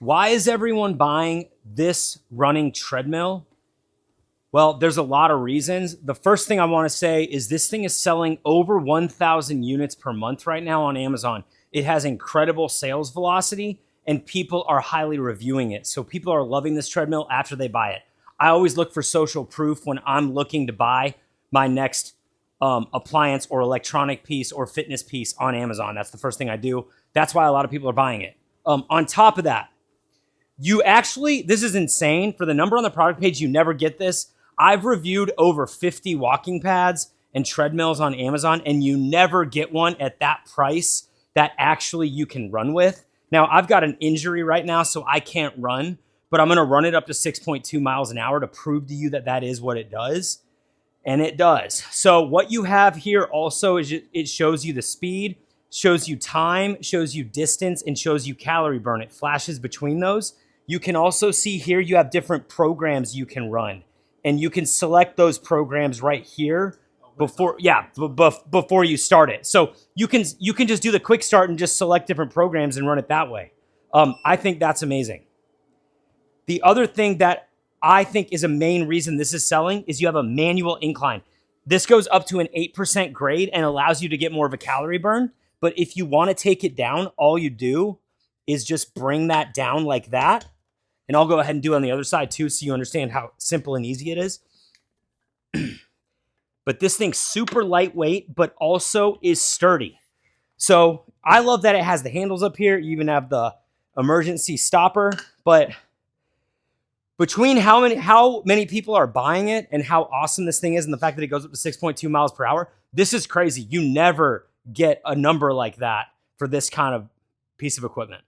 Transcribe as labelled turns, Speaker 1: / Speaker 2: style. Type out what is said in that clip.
Speaker 1: Why is everyone buying this running treadmill? Well, there's a lot of reasons. The first thing I want to say is this thing is selling over 1,000 units per month right now on Amazon. It has incredible sales velocity and people are highly reviewing it. So people are loving this treadmill after they buy it. I always look for social proof when I'm looking to buy my next appliance or electronic piece or fitness piece on Amazon. That's the first thing I do. That's why a lot of people are buying it. On top of that, this is insane. For the number on the product page, you never get this. I've reviewed over 50 walking pads and treadmills on Amazon, and you never get one at that price that actually you can run with. Now, I've got an injury right now, so I can't run, but I'm gonna run it up to 6.2 miles an hour to prove to you that that is what it does. And it does. So what you have here also is it shows you the speed, shows you time, shows you distance, and shows you calorie burn. It flashes between those. You can also see here you have different programs you can run. And you can select those programs right here before you start it. So you can just do the quick start and just select different programs and run it that way. I think that's amazing. The other thing that I think is a main reason this is selling is you have a manual incline. This goes up to an 8% grade and allows you to get more of a calorie burn. But if you want to take it down, all you do is just bring that down like that. And I'll go ahead and do it on the other side too, so you understand how simple and easy it is. But this thing's super lightweight, but also is sturdy. So I love that it has the handles up here. You even have the emergency stopper. But between how many people are buying it and how awesome this thing is and the fact that it goes up to 6.2 miles per hour, this is crazy. You never get a number like that for this kind of piece of equipment.